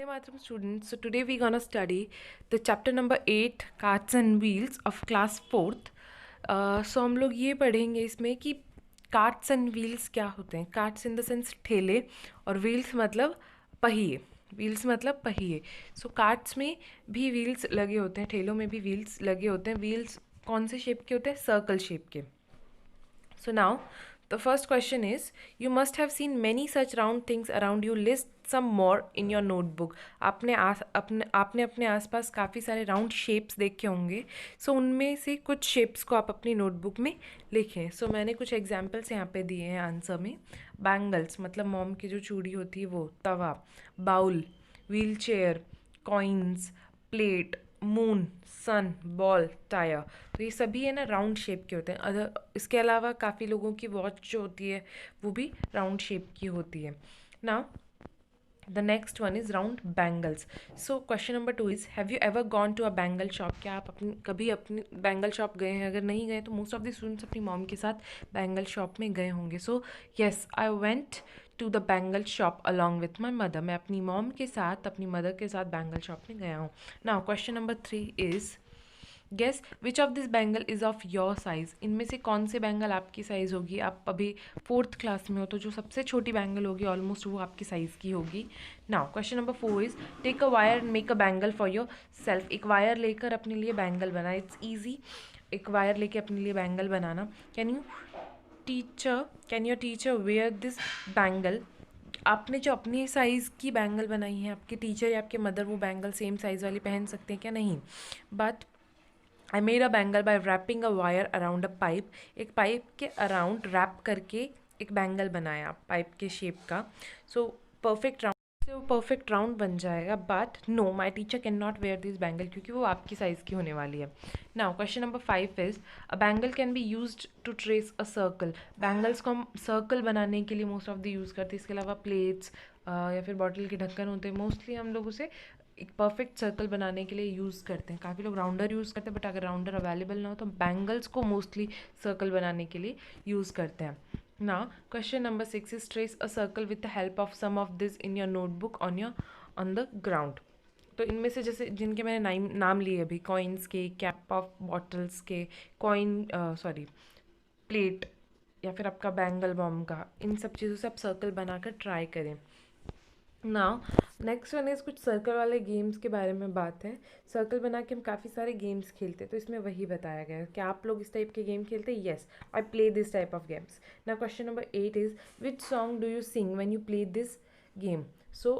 Vande Mataram students, so today we're gonna study the chapter number 8 carts and wheels of class 4th. So हम लोग ये पढ़ेंगे इसमें कि कार्ट्स एंड व्हील्स क्या होते हैं. कार्ट्स इन द सेंस ठेले और व्हील्स मतलब पहिए. व्हील्स मतलब पहिए. सो कार्ट्स में भी व्हील्स लगे होते हैं, ठेलों में भी व्हील्स लगे होते हैं. व्हील्स कौन से शेप के होते हैं? सर्कल शेप के. So now, the first question is, you must have seen many such round things around you. List some more in your notebook. आपने अपने आसपास काफ़ी सारे राउंड शेप्स देखे होंगे. सो उनमें से कुछ शेप्स को आप अपनी नोटबुक में लिखें. सो मैंने कुछ एग्जाम्पल्स यहाँ पे दिए हैं आंसर में. बैंगल्स मतलब मॉम की जो चूड़ी होती है वो, तवा, bowl, wheel chair, coins, plate, moon, sun, ball, tyre. तो ये सभी है ना राउंड शेप के होते हैं. अदर इसके अलावा काफ़ी लोगों की वॉच जो होती है वो भी राउंड शेप की होती है. Now the next one is round bangles. So question number 2 is, have you ever gone to a bangle shop? क्या आप कभी अपनी बैंगल शॉप गए हैं? अगर नहीं गए तो मोस्ट ऑफ द स्टूडेंट्स अपनी मॉम के साथ बैंगल शॉप में गए होंगे. So yes, I went to the bangle shop along with my mother. मैं अपनी मॉम के साथ, अपनी मदर के साथ बैंगल शॉप में गया हूँ. Now question number 3 is, guess which of this bangle is of your size? इनमें से कौन से बैंगल आपकी साइज़ होगी? आप अभी 4th क्लास में हो तो जो सबसे छोटी बैंगल होगी ऑलमोस्ट वो आपकी साइज़ की होगी. Now question number 4 is, take a wire and make a bangle for yourself. एक वायर लेकर अपने लिए बैंगल बनाए. It's easy. एक वायर लेके अपने लिए बैंगल बनाना. Can your teacher wear this bangle? आपने जो अपनी साइज़ की बैंगल बनाई है, आपके टीचर या आपके मदर वो बैंगल सेम साइज़ वाली पहन सकते हैं क्या? नहीं. But I made a bangle by wrapping a wire around a pipe. एक पाइप के अराउंड रैप करके एक बैंगल बनाया पाइप के शेप का. सो परफेक्ट राउंड से वो परफेक्ट राउंड बन जाएगा. But no, my teacher can not wear this bangle क्योंकि वो आपकी साइज़ की होने वाली है. Now question number 5 is, a bangle can be use to trace a circle. Bangles को हम सर्कल बनाने के लिए मोस्ट ऑफ द यूज़ करते हैं. इसके अलावा प्लेट्स या फिर बॉटल के ढक्कन होते हैं, मोस्टली हम लोग उसे एक परफेक्ट सर्कल बनाने के लिए यूज़ करते हैं. काफ़ी लोग राउंडर यूज़ करते हैं, बट अगर राउंडर अवेलेबल ना हो तो बैंगल्स को मोस्टली सर्कल बनाने के लिए यूज़ करते हैं. ना question number 6 is, trace a circle with the help of some of this in your notebook on the ground. तो इनमें से जैसे जिनके मैंने नाम लिए अभी, कॉइन्स के, कैप ऑफ बॉटल्स के, प्लेट, या फिर आपका बैंगल बॉम का, इन सब चीज़ों से आप सर्कल बनाकर ट्राई करें. नाउ नेक्स्ट वन इज, कुछ सर्कल वाले गेम्स के बारे में बात है. सर्कल बना के हम काफ़ी सारे गेम्स खेलते हैं, तो इसमें वही बताया गया है. क्या आप लोग इस टाइप के गेम खेलते हैं? Yes, I play this type of games. Now question number 8 is, which song do you sing when you play this game? So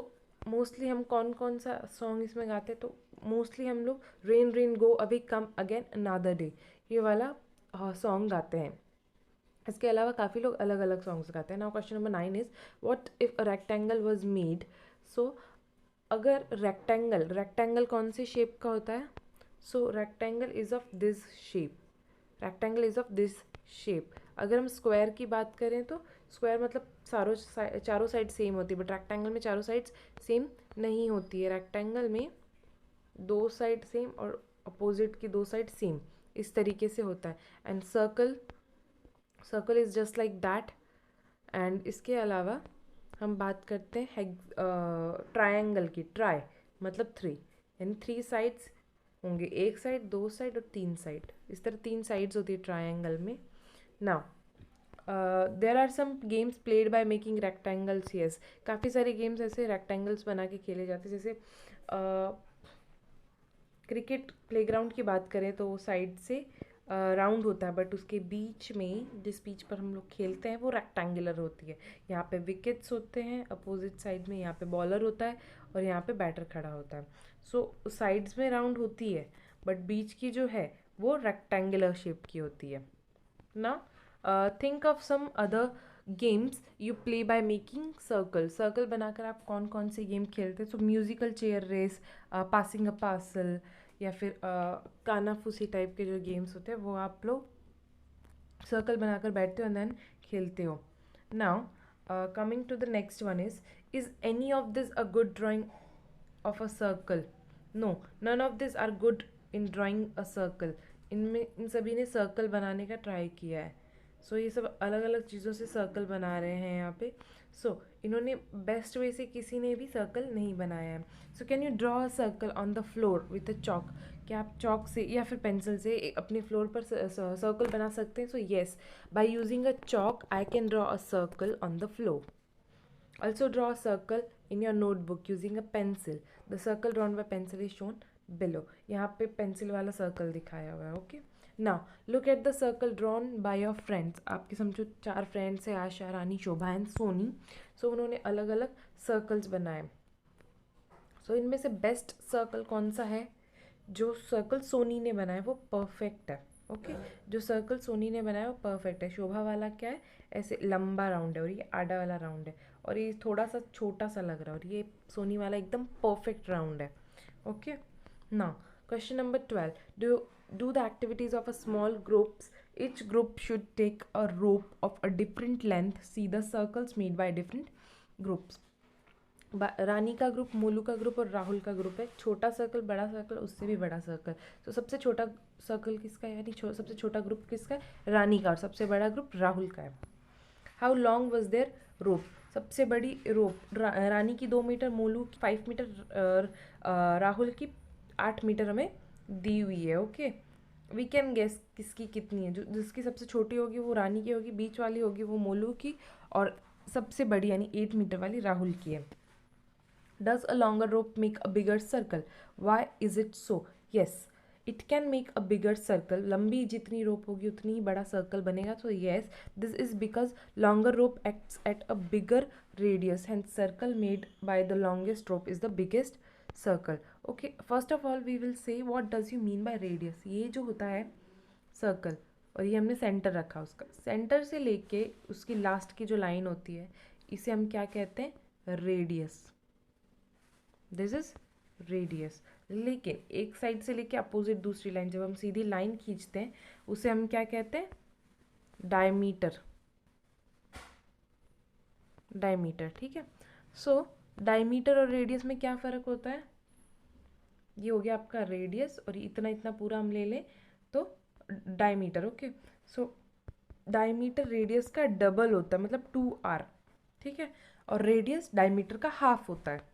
mostly हम कौन कौन सा सॉन्ग इसमें गाते हैं? तो मोस्टली हम लोग रेन रेन गो अभी कम अगेन अनदर डे, ये वाला सॉन्ग गाते हैं. इसके अलावा काफ़ी लोग अलग अलग सॉन्ग्स गाते हैं. Now question number 9 is, what if a rectangle was made? So अगर रेक्टेंगल कौन से शेप का होता है? So rectangle is of this shape. Rectangle is of this shape. अगर हम स्क्वायर की बात करें तो स्क्वायर मतलब चारों साइड सेम होती है, बट रेक्टेंगल में चारों साइड्स सेम नहीं होती है. रेक्टेंगल में दो साइड सेम और अपोजिट की दो साइड सेम, इस तरीके से होता है. And circle is just like that. And इसके अलावा हम बात करते हैं ट्रायंगल की. ट्राई मतलब 3, यानी 3 साइड्स होंगे, एक साइड, दो साइड और 3 साइड. इस तरह 3 साइड्स होती है ट्रायंगल में. Now there are some games played by making rectangles. Yes, काफ़ी सारे गेम्स ऐसे रेक्टेंगल्स बना के खेले जाते हैं. जैसे क्रिकेट प्लेग्राउंड की बात करें तो साइड से राउंड होता है, बट उसके बीच में जिस पिच पर हम लोग खेलते हैं वो रेक्टेंगुलर होती है. यहाँ पे विकेट्स होते हैं अपोजिट साइड में, यहाँ पे बॉलर होता है और यहाँ पे बैटर खड़ा होता है. सो साइड्स में राउंड होती है, बट बीच की जो है वो रेक्टेंगुलर शेप की होती है ना. Think of some other games you play by making circle. Circle बनाकर आप कौन कौन से गेम खेलते हैं? So musical chair race, passing a parcel, या फिर कानाफूसी टाइप के जो गेम्स होते हैं वो आप लोग सर्कल बनाकर बैठते हो एंड देन खेलते हो. Now coming to the next one is any of this a good drawing of a circle? No, none of this are good in drawing a circle. इन सभी ने सर्कल बनाने का ट्राई किया है. सो ये सब अलग अलग चीज़ों से सर्कल बना रहे हैं यहाँ पे. सो इन्होंने बेस्ट वे से किसी ने भी सर्कल नहीं बनाया है. So can you draw a circle on the floor with a chalk. क्या आप चॉक से या फिर पेंसिल से अपने फ्लोर पर सर्कल बना सकते हैं? So yes, by using a chalk I can draw a circle on the floor. Also draw a circle in your notebook using a pencil. The circle drawn by pencil is shown below. यहाँ पे pencil वाला circle दिखाया हुआ है. Okay, now look at the circle drawn by your friends. आपके समझो 4 friends है, आशा, रानी, शोभा and Soni. सो उन्होंने अलग अलग सर्कल्स बनाए. सो इनमें से बेस्ट सर्कल कौन सा है? जो सर्कल सोनी ने बनाया वो परफेक्ट है. ओके, जो सर्कल सोनी ने बनाया वो परफेक्ट है. शोभा वाला क्या है? ऐसे लंबा राउंड है और ये आड़ा वाला राउंड है और ये थोड़ा सा छोटा सा लग रहा है और ये सोनी वाला एकदम परफेक्ट राउंड है. Okay, now question number 12. Do the activities of a small groups. Each group should take a rope of a different length. See the circles made by different groups. रानी का ग्रुप, मोलू का group और राहुल का group है. छोटा circle, बड़ा circle, उससे भी बड़ा सर्कल. तो सबसे छोटा सर्कल किसका है, यानी सबसे छोटा ग्रुप किसका है? रानी का. और सबसे बड़ा ग्रुप राहुल का है. हाउ लॉन्ग वॉज देयर रोप. सबसे बड़ी रोप रानी की 2 मीटर, मोलू की 5 मीटर, राहुल की 8 मीटर हमें दी हुई है. ओके, वी कैन गेस किसकी कितनी है. जो जिसकी सबसे छोटी होगी वो रानी की होगी, बीच वाली होगी वो मोलू की और सबसे बड़ी यानी 8 मीटर वाली राहुल की है. Does a longer rope make a bigger circle? Why is it so? Yes, it can make a bigger circle. लंबी जितनी रोप होगी उतनी ही बड़ा सर्कल बनेगा. So yes, this is because longer rope acts at a bigger radius. Hence, circle made by the longest rope is the biggest circle. Okay, first of all we will say what does you mean by radius. ये जो होता है circle और ये हमने centre रखा, उसका centre से लेके उसकी लास्ट की जो लाइन होती है इसे हम क्या कहते हैं? रेडियस. This is radius. लेकिन एक साइड से लेके अपोजिट दूसरी लाइन जब हम सीधी लाइन खींचते हैं उसे हम क्या कहते हैं? डायमीटर. डायमीटर, ठीक है. सो डायमीटर और रेडियस में क्या फ़र्क होता है? ये हो गया आपका रेडियस और इतना इतना पूरा हम ले लें तो diameter. Okay, so diameter radius का डबल होता है, मतलब 2r, ठीक है. और रेडियस डायमीटर का हाफ होता है.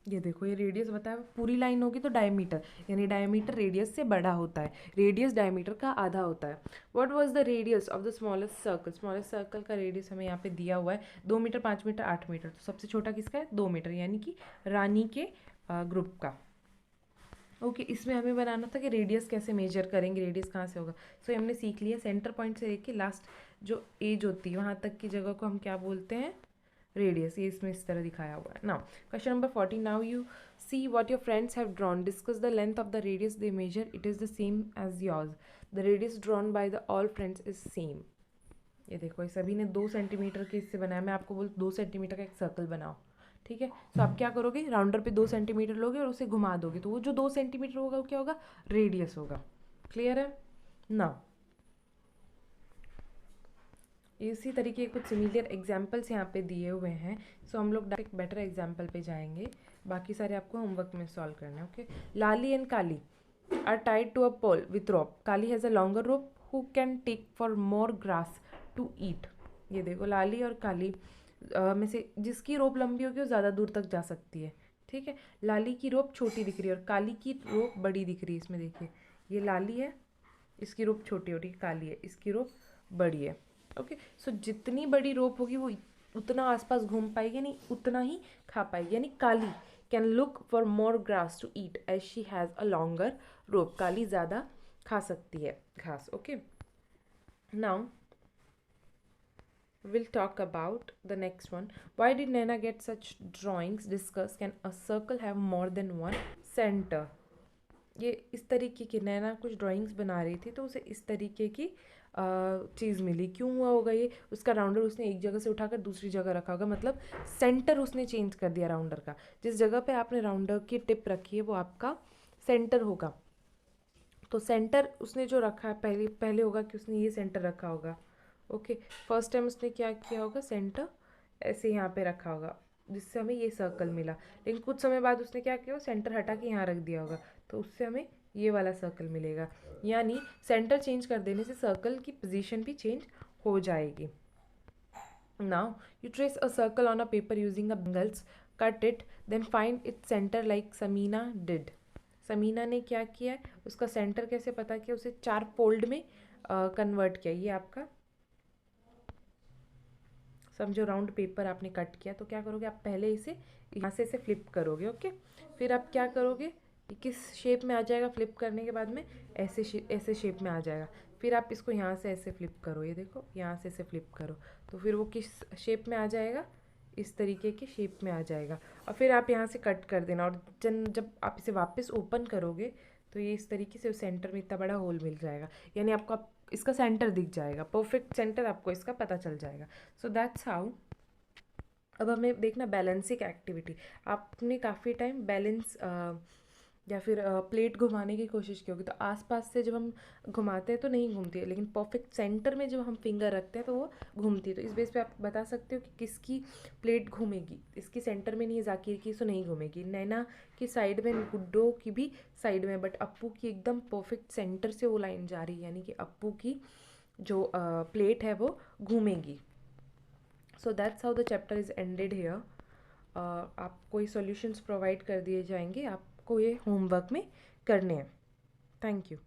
ये देखो, ये रेडियस बताया, पूरी लाइन होगी तो डायमीटर, यानी डायमीटर रेडियस से बड़ा होता है. रेडियस डायमीटर का आधा होता है. What was the radius of the smallest circle. Smallest circle का रेडियस हमें यहाँ पे दिया हुआ है 2 मीटर, 5 मीटर, 8 मीटर. तो सबसे छोटा किसका है? 2 मीटर, यानी कि रानी के ग्रुप का. ओके, इसमें हमें बनाना था कि रेडियस कैसे मेजर करेंगे, रेडियस कहाँ से होगा. सो हमने सीख लिया सेंटर पॉइंट से लेके लास्ट जो एज होती है वहाँ तक की जगह को हम क्या बोलते हैं? रेडियस. ये इसमें इस तरह दिखाया हुआ है. Now question number 14. Now you see what your friends have drawn. Discuss the length of the radius they measure. It is the same as yours. The radius drawn by the all friends is same. ये देखो, ये सभी ने 2 centimetre के इससे बनाया. मैं आपको बोल 2 सेंटीमीटर का एक सर्कल बनाओ, ठीक है. तो आप क्या करोगे? राउंडर पे 2 सेंटीमीटर लोगे और उसे घुमा दोगे तो वो जो 2 सेंटीमीटर होगा वो क्या होगा? रेडियस होगा. क्लियर है ना? इसी तरीके के कुछ सिमिलर एग्जाम्पल्स यहाँ पे दिए हुए हैं. सो हम लोग डायरेक्ट बेटर एग्जाम्पल पे जाएंगे, बाकी सारे आपको होमवर्क में सॉल्व करना है. Okay, Lali and Kali are tied to a pole with rope. Kali has a longer rope who can take for more grass to eat. ये देखो, लाली और काली में से जिसकी रोप लंबी होगी वो ज़्यादा दूर तक जा सकती है, ठीक है. लाली की रोप छोटी दिख रही है और काली की रोप बड़ी दिख रही है. इसमें देखिए, ये लाली है, इसकी रोप छोटी हो रही है, काली है, इसकी रोप बड़ी है. ओके, सो जितनी बड़ी रोप होगी वो उतना आसपास घूम पाएगी, नहीं उतना ही खा पाएगी. यानी Kali can look for more grass to eat as she has a longer rope. Kali ज़्यादा खा सकती है घास. Okay, now we'll talk about the next one. Why did Naina get such drawings? Discuss. Can a circle have more than one center? ये इस तरीके की नैना कुछ ड्राइंग्स बना रही थी तो उसे इस तरीके की चीज़ मिली. क्यों हुआ होगा ये? उसका राउंडर उसने एक जगह से उठाकर दूसरी जगह रखा होगा, मतलब सेंटर उसने चेंज कर दिया राउंडर का. जिस जगह पे आपने राउंडर की टिप रखी है वो आपका सेंटर होगा. तो सेंटर उसने जो रखा है पहले होगा कि उसने ये सेंटर रखा होगा. ओके, फर्स्ट टाइम उसने क्या किया होगा? सेंटर ऐसे यहाँ पे रखा होगा जिससे हमें ये सर्कल मिला. लेकिन कुछ समय बाद उसने क्या किया? सेंटर हटा के यहाँ रख दिया होगा तो उससे हमें ये वाला सर्कल मिलेगा. यानी सेंटर चेंज कर देने से सर्कल की पोजीशन भी चेंज हो जाएगी. Now you trace a circle on a paper using a bangles, cut it, then find its center like Samina did. Samina ने क्या किया है, उसका सेंटर कैसे पता किया, उसे 4 फोल्ड में कन्वर्ट किया। ये आपका समझो राउंड पेपर आपने कट किया, तो क्या करोगे आप पहले इसे यहाँ से इसे फ्लिप करोगे। ओके, फिर आप क्या करोगे, ये किस शेप में आ जाएगा, फ्लिप करने के बाद में ऐसे शेप में आ जाएगा। फिर आप इसको यहाँ से ऐसे फ्लिप करो, ये देखो यहाँ से ऐसे फ्लिप करो, तो फिर वो किस शेप में आ जाएगा, इस तरीके के शेप में आ जाएगा। और फिर आप यहाँ से कट कर देना, और जब आप इसे वापस ओपन करोगे तो ये इस तरीके से सेंटर में इतना बड़ा होल मिल जाएगा, यानी आपको इसका सेंटर दिख जाएगा, परफेक्ट सेंटर आपको इसका पता चल जाएगा। सो दैट्स हाउ। अब हमें देखना बैलेंसिंग एक्टिविटी। आपने काफ़ी टाइम बैलेंस या फिर प्लेट घुमाने की कोशिश की होगी, तो आसपास से जब हम घुमाते हैं तो नहीं घूमती है, लेकिन परफेक्ट सेंटर में जब हम फिंगर रखते हैं तो वो घूमती है। तो इस बेस पे आप बता सकते हो कि किसकी प्लेट घूमेगी। इसकी सेंटर में नहीं है, जाकिर की, सो नहीं घूमेगी। नैना की साइड में, गुड्डो की भी साइड में, बट अप्पू की एकदम परफेक्ट सेंटर से वो लाइन जा रही है, यानी कि अप्पू की जो प्लेट है वो घूमेगी। So that's how the chapter is ended here. आपको ये सॉल्यूशंस प्रोवाइड कर दिए जाएंगे, आपको ये होमवर्क में करने हैं। Thank you.